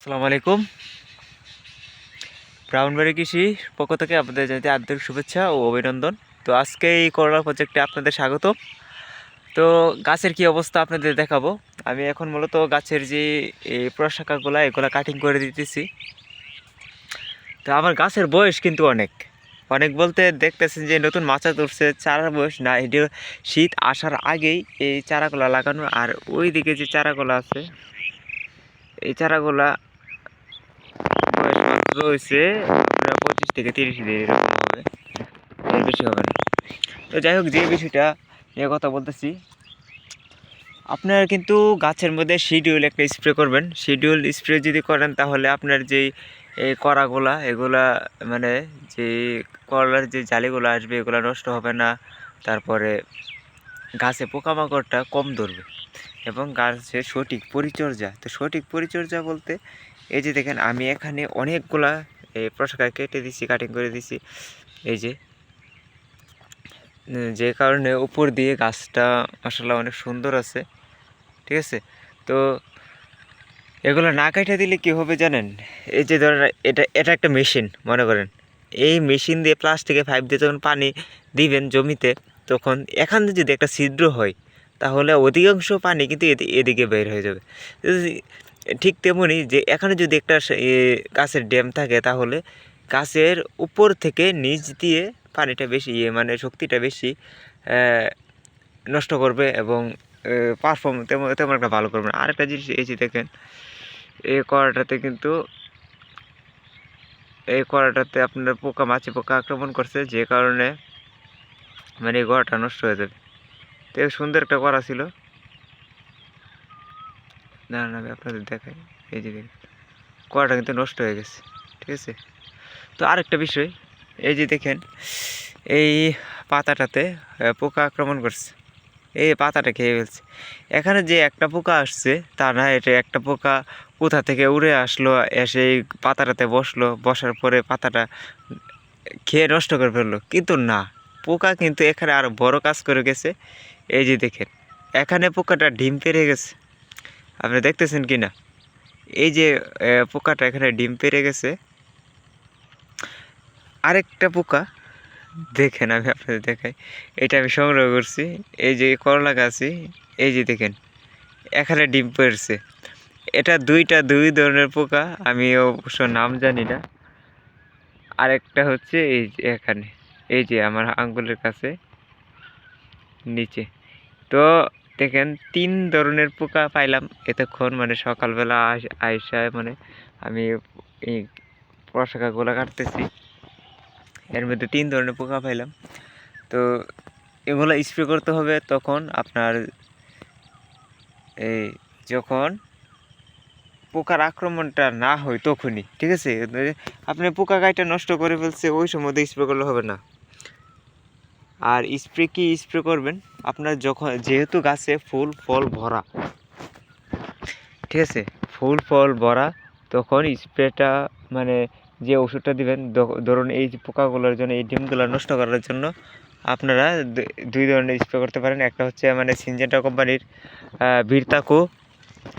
আসসালামু আলাইকুম। ব্রাউনবাড়ি কৃষি পক্ষ থেকে আপনাদের জানাতে আন্তরিক শুভেচ্ছা ও অভিনন্দন। তো আজকে এই করোনা প্রজেক্টে আপনাদের স্বাগত। তো গাছের কি অবস্থা আপনাদের দেখাবো। আমি এখন মূলত গাছের যে এই প্রশাখাগুলো এগুলো কাটিং করে দিতেছি। তো আমার গাছের বয়স কিন্তু অনেক অনেক বলতে দেখতেছেন যে নতুন মাচা তুলছে, চারার বয়স না, এটি শীত আসার আগেই এই চারাগুলো লাগানো। আর ওই দিকে যে চারাগুলো আছে এই চারাগুলা বয়স মাত্র হয়েছে আপনার 25 থেকে 30 দিন এরকম হবে, এর বেশি হবে না। তো যাই হোক, যে বিষয়টা নিয়ে কথা বলতেছি, আপনার কিন্তু গাছের মধ্যে শিডিউল একটা স্প্রে করবেন। শিডিউল স্প্রে যদি করেন তাহলে আপনার যেই এই করাগুলা এগুলা মানে যে করলার যে জালিগুলো আসবে এগুলো নষ্ট হবে না। তারপরে গাছে পোকামাকড়টা কম ধরবে এবং গাছের সঠিক পরিচর্যা। তো সঠিক পরিচর্যা বলতে এই যে দেখেন আমি এখানে অনেকগুলা এই প্রশাখা কেটে দিছি, কাটিং করে দিছি, এই যে কারণে উপর দিয়ে গাছটা মাশাআল্লাহ অনেক সুন্দর আছে। ঠিক আছে। তো এগুলো না কাটা দিলে কি হবে জানেন? এই যে ধরেন এটা এটা একটা মেশিন মনে করেন, এই মেশিন দিয়ে প্লাস্টিকে পাইপ দিয়ে যখন পানি দিবেন জমিতে, তখন এখানে যদি একটা ছিদ্র হয় তাহলে অধিকাংশ পানি কিন্তু এদিকে বের হয়ে যাবে। ঠিক তেমনি যে এখানে যদি একটা গাছের ড্যাম থাকে তাহলে গাছের উপর থেকে নিচ দিয়ে পানিটা বেশি মানে শক্তিটা বেশি নষ্ট করবে এবং পারফর্ম তেমন তেমন একটা ভালো করবে না। আরেকটা জিনিস এই যে দেখেন এই কড়াটাতে আপনার মাছি পোকা আক্রমণ করছে, যে কারণে মানে এই কড়াটা নষ্ট হয়ে যাবে। তো সুন্দর একটা কড়া ছিল, না না আমি আপনাদের দেখাই। এই যে দেখেন কড়াটা কিন্তু নষ্ট হয়ে গেছে। ঠিক আছে। তো আরেকটা বিষয়, এই যে দেখেন এই পাতাটাতে পোকা আক্রমণ করছে, এই পাতাটা খেয়ে ফেলছে। এখানে যে একটা পোকা আসছে তা না, এটা একটা পোকা কোথা থেকে উড়ে আসলো, এসে এই পাতাটাতে বসলো, বসার পরে পাতাটা খেয়ে নষ্ট করে ফেললো। কিন্তু না, পোকা কিন্তু এখানে আরও বড় কাজ করে গেছে। এই যে দেখেন এখানে পোকাটা ডিম পেড়ে গেছে, আপনি দেখতেছেন কি না? এই যে পোকাটা এখানে ডিম পেড়ে গেছে। আরেকটা পোকা দেখেন আমি আপনাদের দেখাই, এটা আমি সংগ্রহ করছি। এই যে করলা গাছই, এই যে দেখেন এখানে ডিম পেড়েছে। এটা দুই ধরনের পোকা, আমি অবশ্য নাম জানি না। আরেকটা হচ্ছে এই যে এখানে, এই যে আমার আঙ্গুলের কাছে নিচে। তো দেখেন 3 ধরনের পোকা পাইলাম এতক্ষণ, মানে সকালবেলা আইসায় মানে আমি এই প্রশাখাগুলো কাটতেছি, এর মধ্যে 3 ধরনের পোকা পাইলাম। তো এগুলো স্প্রে করতে হবে তখন আপনার এই যখন পোকার আক্রমণটা না হয় তখনই। ঠিক আছে। আপনি পোকা গাইটা নষ্ট করে ফেলছে ওই সময় স্প্রে করলে হবে না। আর স্প্রে কি স্প্রে করবেন আপনার যখন যেহেতু গাছে ফুল ফল ভরা, ঠিক আছে, ফুল ফল ভরা, তখন স্প্রেটা মানে যে ওষুধটা দিবেন, ধরুন এই যে পোকাগুলোর জন্য, এই ডিমগুলো নষ্ট করার জন্য আপনারা 2 ধরনের স্প্রে করতে পারেন। একটা হচ্ছে মানে সিনজেন্টা কোম্পানির ভিরতাকো,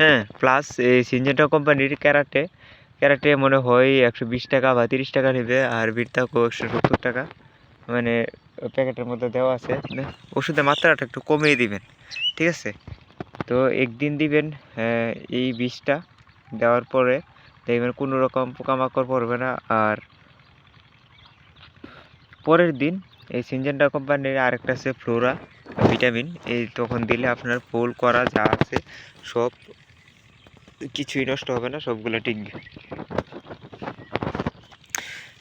হ্যাঁ, প্লাস এই সিনজেন্টা কোম্পানির ক্যারাটে মনে হয় 120 টাকা বা 30 টাকা নেবে, আর ভিরতাকো 170 টাকা, মানে প্যাকেটের মধ্যে দেওয়া আছে। ওষুধের মাত্রাটা একটু কমিয়ে দিবেন। ঠিক আছে। তো একদিন দিবেন এই বিষটা, দেওয়ার পরে দেখবেন কোনো রকম পোকামাকড় পড়বে না। আর পরের দিন এই সিনজেন্টা কোম্পানির আরেকটা আছে ফ্লোরা ভিটামিন, এই তখন দিলে আপনার ফুল করা যা আছে সব কিছুই নষ্ট হবে না, সবগুলো টিকবে।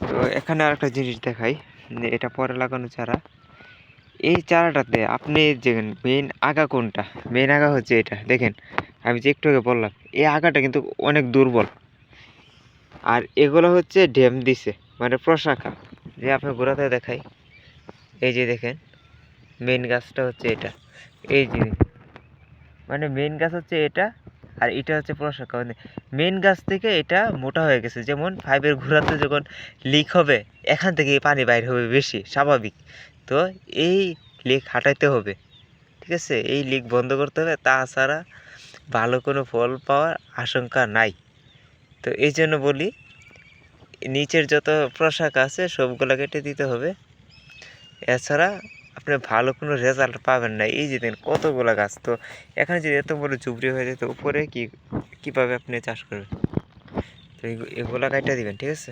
তো এখানে আরেকটা জিনিস দেখাই, এটা পরে লাগানো চারা। এই চারাটাতে আপনি যে মেইন আগা কোনটা, মেইন আগা হচ্ছে এটা দেখেন, আমি যে একটু আগে বললাম এই আগাটা কিন্তু অনেক দুর্বল। আর এগুলো হচ্ছে ড্যাম দিছে মানে প্রশাখা, যে আপনার গোড়াতে দেখাই। এই যে দেখেন মেইন গাছটা হচ্ছে এটা, এই যে মানে মেইন গাছ হচ্ছে এটা, আর এটা হচ্ছে প্রশাখা। মানে মেইন গাছ থেকে এটা মোটা হয়ে গেছে, যেমন পাইপের ঘোরাতে যখন লিক হবে এখান থেকে পানি বাইর হবে বেশি স্বাভাবিক। তো এই লিক হাঁটাইতে হবে। ঠিক আছে, এই লিক বন্ধ করতে হবে, তাছাড়া ভালো কোনো ফল পাওয়ার আশঙ্কা নাই। তো এই জন্য বলি নিচের যত পোশাক আছে সবগুলো কেটে দিতে হবে, এছাড়া আপনি ভালো কোনো রেজাল্ট পাবেন না। এই যে দেখেন কতগুলো গাছ, তো এখানে যদি এত বড় ঝুপড়ি হয়ে যায় তো উপরে কীভাবে আপনি চাষ করবেন? তো এগুলা কাটা দিবেন, ঠিক আছে।